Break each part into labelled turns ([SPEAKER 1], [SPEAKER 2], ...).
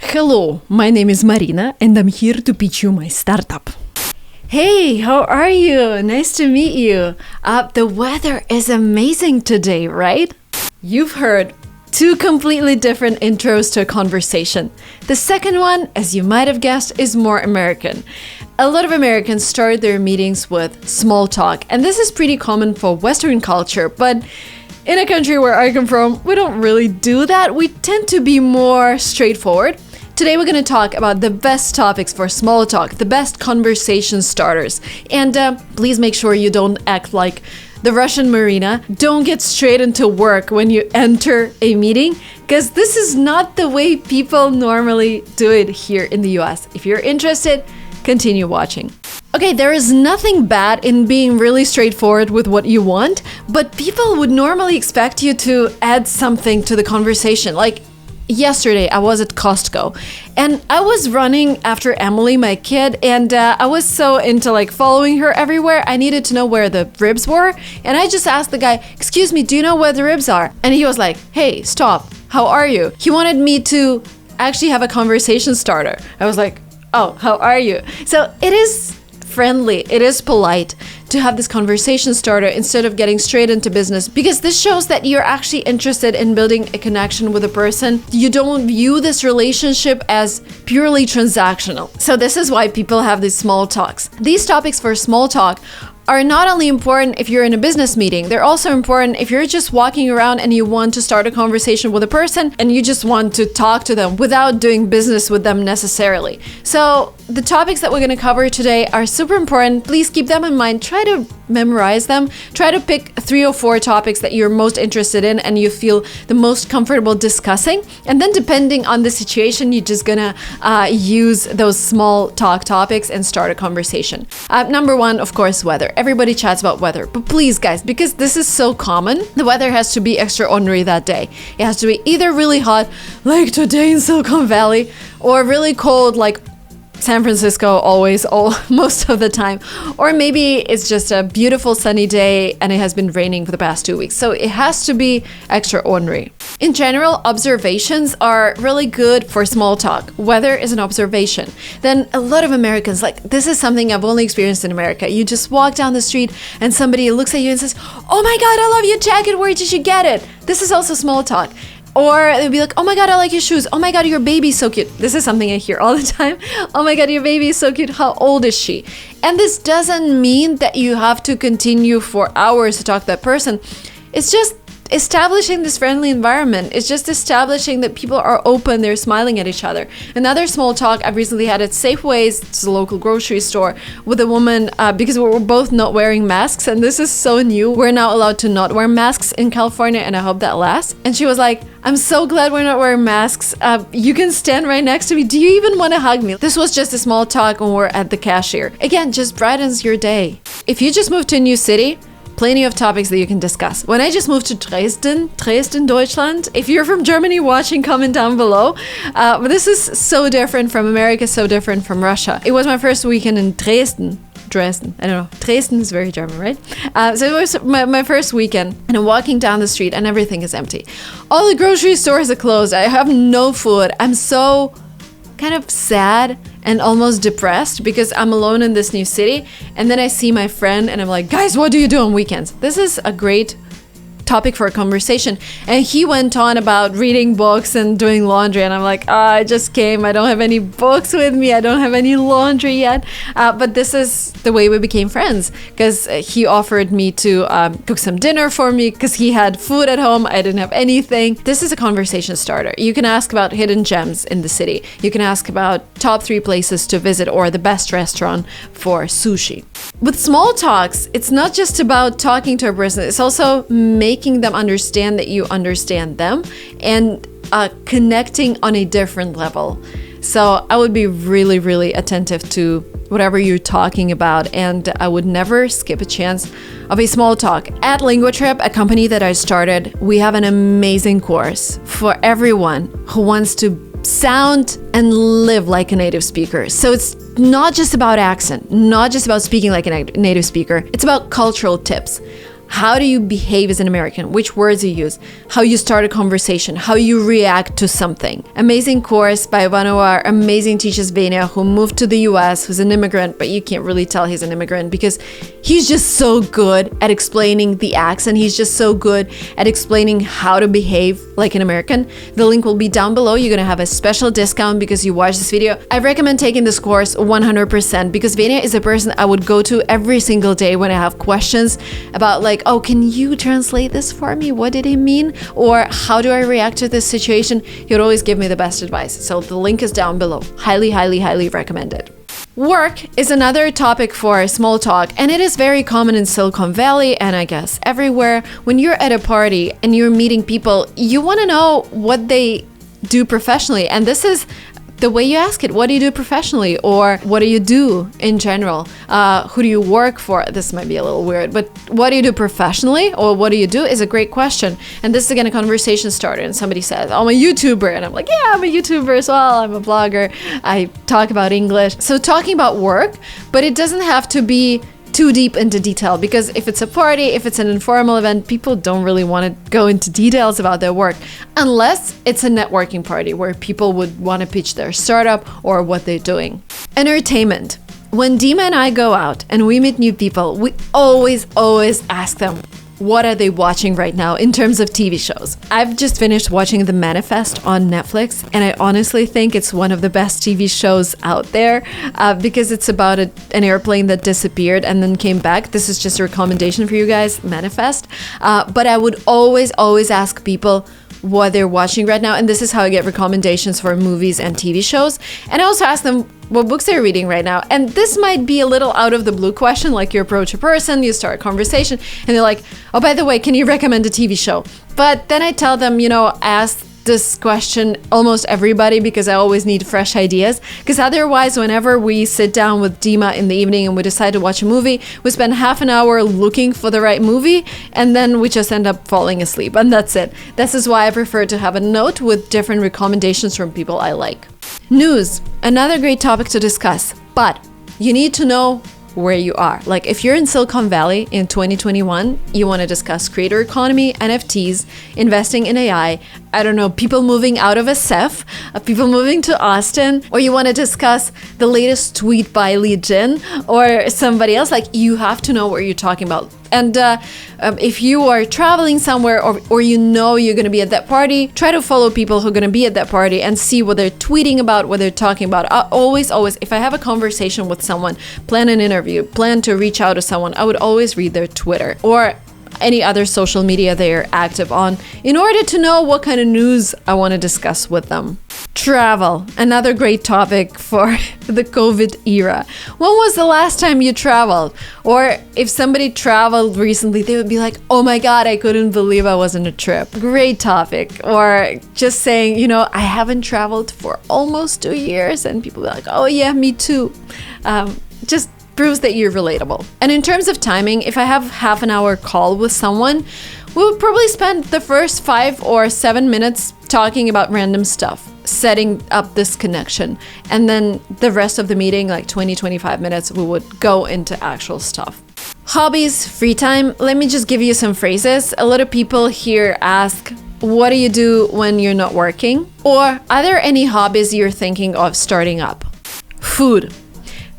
[SPEAKER 1] Hello, my name is Marina and I'm here to pitch you my startup. Hey, how are you? Nice to meet you. The weather is amazing today, right? You've heard two completely different intros to a conversation. The second one, as you might have guessed, is more American. A lot of Americans start their meetings with small talk, and this is pretty common for Western culture, but in a country where I come from, we don't really do that. We tend to be more straightforward. Today we're going to talk about the best topics for small talk, the best conversation starters. And please make sure you don't act like the Russian Marina. Don't get straight into work when you enter a meeting, because this is not the way people normally do it here in the US. If you're interested, continue watching. Okay, there is nothing bad in being really straightforward with what you want, but people would normally expect you to add something to the conversation. Like yesterday, I was at Costco and I was running after Emily, my kid, and I was so into following her everywhere. I needed to know where the ribs were, and I just asked the guy, "Excuse me, do you know where the ribs are?" And he was like, "Hey, stop, how are you?" He wanted me to actually have a conversation starter. I was like, "Oh, how are you?" So it is friendly, it is polite to have this conversation starter instead of getting straight into business, because this shows that you're actually interested in building a connection with a person. You don't view this relationship as purely transactional. So this is why people have these small talks. These topics for small talk are not only important if you're in a business meeting, they're also important if you're just walking around and you want to start a conversation with a person and you just want to talk to them without doing business with them necessarily. So the topics that we're going to cover today are super important. Please keep them in mind. Try to memorize them. Try to pick 3 or 4 topics that you're most interested in and you feel the most comfortable discussing. And then depending on the situation, you're just gonna use those small talk topics and start a conversation. Number 1, of course, weather. Everybody chats about weather, but please guys, because this is so common, the weather has to be extraordinary that day. It has to be either really hot, like today in Silicon Valley, or really cold, like San Francisco most of the time, or maybe it's just a beautiful sunny day and it has been raining for the past 2 weeks. So it has to be extraordinary. In general, observations are really good for small talk. Weather is an observation. Then a lot of Americans, this is something I've only experienced in America. You just walk down the street and somebody looks at you and says, "Oh my God, I love your jacket. Where did you get it?" This is also small talk. Or they'll be like, "Oh my God, I like your shoes. Oh my God, your baby's so cute." This is something I hear all the time. "Oh my God, your baby is so cute. How old is she?" And this doesn't mean that you have to continue for hours to talk to that person. It's just establishing this friendly environment. It's just establishing that people are open, they're smiling at each other. Another small talk I've recently had at Safeways, it's a local grocery store, with a woman, because we were both not wearing masks, and this is so new. We're now allowed to not wear masks in California, and I hope that lasts. And she was like, "I'm so glad we're not wearing masks. You can stand right next to me. Do you even want to hug me?" This was just a small talk when we're at the cashier. Again, just brightens your day. If you just moved to a new city, plenty of topics that you can discuss. When I just moved to Dresden, Deutschland, if you're from Germany watching, comment down below. But this is so different from America, so different from Russia. It was my first weekend in Dresden, I don't know. Dresden is very German, right? So it was my first weekend, and I'm walking down the street and everything is empty. All the grocery stores are closed. I have no food. I'm so kind of sad and almost depressed because I'm alone in this new city. And then I see my friend and I'm like, "Guys, what do you do on weekends?" This is a great topic for a conversation. And he went on about reading books and doing laundry, and I'm like, I just came, I don't have any books with me, I don't have any laundry yet. But this is the way we became friends, because he offered me to cook some dinner for me because he had food at home, I didn't have anything. This is a conversation starter. You can ask about hidden gems in the city. You can ask about top 3 places to visit or the best restaurant for sushi. With small talks, it's not just about talking to a person, it's also making them understand that you understand them and connecting on a different level. So I would be really, really attentive to whatever you're talking about, and I would never skip a chance of a small talk. At LinguaTrip, a company that I started, we have an amazing course for everyone who wants to sound and live like a native speaker. So it's not just about accent, not just about speaking like a native speaker. It's about cultural tips. how do you behave as an American, which words you use, how you start a conversation, how you react to something. Amazing course by one of our amazing teachers, Venia, who moved to the US, who's an immigrant, but you can't really tell he's an immigrant because he's just so good at explaining the accent. He's just so good at explaining how to behave like an American. The link will be down below. You're gonna have a special discount because you watched this video. I recommend taking this course 100% because Venia is a person I would go to every single day when I have questions about like, oh, can you translate this for me? What did he mean? Or how do I react to this situation? He would always give me the best advice. So the link is down below. Highly, highly, highly recommended. Work is another topic for small talk, and it is very common in Silicon Valley and I guess everywhere. When you're at a party and you're meeting people, you want to know what they do professionally, and this is the way you ask it. What do you do professionally? Or what do you do in general? Who do you work for? This might be a little weird, but what do you do professionally? Or what do you do is a great question. And this is again a conversation starter, and somebody says, I'm a YouTuber. And I'm like, yeah, I'm a YouTuber as well. I'm a blogger. I talk about English. So talking about work, but it doesn't have to be too deep into detail, because if it's a party, if it's an informal event, people don't really want to go into details about their work unless it's a networking party where people would want to pitch their startup or what they're doing. Entertainment. When Dima and I go out and we meet new people, we always ask them, what are they watching right now in terms of TV shows? I've just finished watching The Manifest on Netflix, and I honestly think it's one of the best TV shows out there because it's about an airplane that disappeared and then came back. This is just a recommendation for you guys, Manifest. But I would always ask people what they're watching right now, and this is how I get recommendations for movies and TV shows. And I also ask them what books they're reading right now. And this might be a little out of the blue question, like you approach a person, you start a conversation, and they're like, oh, by the way, can you recommend a TV show? But then I tell them, ask this question almost everybody because I always need fresh ideas. Because otherwise, whenever we sit down with Dima in the evening and we decide to watch a movie, we spend half an hour looking for the right movie, and then we just end up falling asleep, and that's it. This is why I prefer to have a note with different recommendations from people I like. News, another great topic to discuss, but you need to know where you are. Like if you're in Silicon Valley in 2021, you want to discuss creator economy, NFTs, investing in AI, I don't know, people moving out of SF, people moving to Austin, or you want to discuss the latest tweet by Li Jin or somebody else, like you have to know what you're talking about. And if you are traveling somewhere or you're going to be at that party, try to follow people who are going to be at that party and see what they're tweeting about, what they're talking about. Always, if I have a conversation with someone, plan an interview, plan to reach out to someone, I would always read their Twitter or any other social media they're active on in order to know what kind of news I want to discuss with them. Travel, another great topic for the COVID era. When was the last time you traveled? Or if somebody traveled recently, they would be like, oh my God, I couldn't believe I was on a trip. Great topic. Or just saying, I haven't traveled for almost 2 years, and people be like, oh yeah, me too. Just proves that you're relatable. And in terms of timing, if I have half an hour call with someone, we would probably spend the first 5 or 7 minutes talking about random stuff, setting up this connection. And then the rest of the meeting, like 20-25 minutes, we would go into actual stuff. Hobbies, free time. Let me just give you some phrases. A lot of people here ask, what do you do when you're not working? Or are there any hobbies you're thinking of starting up? Food.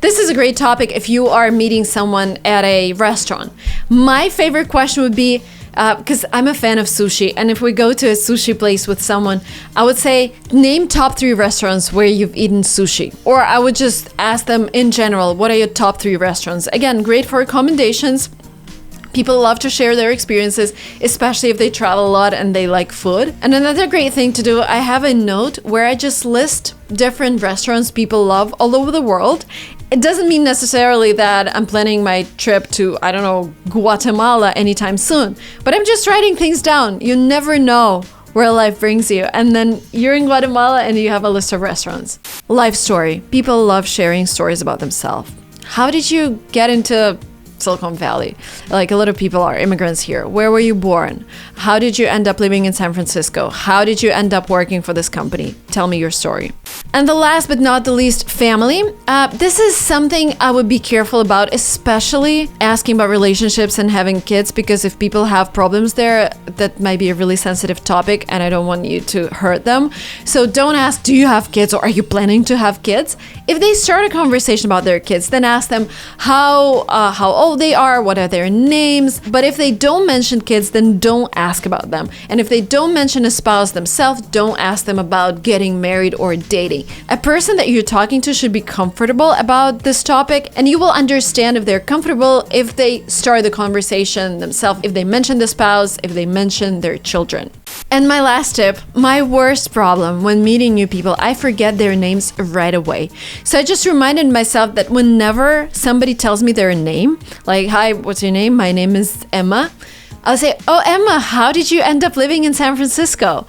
[SPEAKER 1] This is a great topic if you are meeting someone at a restaurant. My favorite question would be, because I'm a fan of sushi, and if we go to a sushi place with someone, I would say, name top 3 restaurants where you've eaten sushi. Or I would just ask them in general, what are your top 3 restaurants? Again, great for recommendations. People love to share their experiences, especially if they travel a lot and they like food. And another great thing to do, I have a note where I just list different restaurants people love all over the world. It doesn't mean necessarily that I'm planning my trip to, Guatemala anytime soon, but I'm just writing things down. You never know where life brings you. And then you're in Guatemala and you have a list of restaurants. Life story. People love sharing stories about themselves. How did you get into Silicon Valley? Like a lot of people are immigrants here. Where were you born? How did you end up living in San Francisco? How did you end up working for this company? Tell me your story. And the last but not the least, family. This is something I would be careful about, especially asking about relationships and having kids, because if people have problems there, that might be a really sensitive topic and I don't want you to hurt them. So don't ask, do you have kids or are you planning to have kids? If they start a conversation about their kids, then ask them how old they are, what are their names. But if they don't mention kids, then don't ask about them. And if they don't mention a spouse themselves, don't ask them about getting married or dating. A person that you're talking to should be comfortable about this topic, and you will understand if they're comfortable if they start the conversation themselves, if they mention the spouse, if they mention their children. And my last tip, my worst problem when meeting new people, I forget their names right away. So I just reminded myself that whenever somebody tells me their name, like, hi, what's your name? My name is Emma. I'll say, oh, Emma, how did you end up living in San Francisco?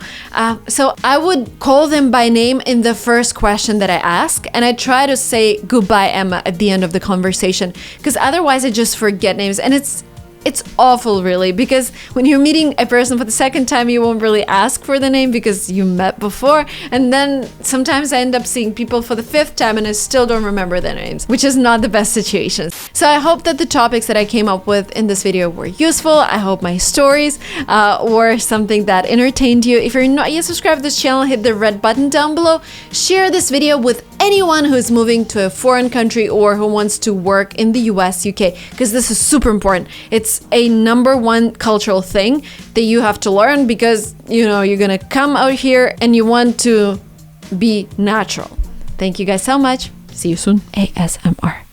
[SPEAKER 1] So I would call them by name in the first question that I ask, and I try to say goodbye, Emma, at the end of the conversation, because otherwise I just forget names, and it's awful, really, because when you're meeting a person for the second time, you won't really ask for the name because you met before. And then sometimes I end up seeing people for the fifth time and I still don't remember their names, which is not the best situation. So I hope that the topics that I came up with in this video were useful. I hope my stories were something that entertained you. If you're not yet subscribed to this channel, hit the red button down below. Share this video with anyone who's moving to a foreign country or who wants to work in the US, UK, because this is super important. It's a #1 cultural thing that you have to learn because, you're gonna come out here and you want to be natural. Thank you guys so much. See you soon. ASMR.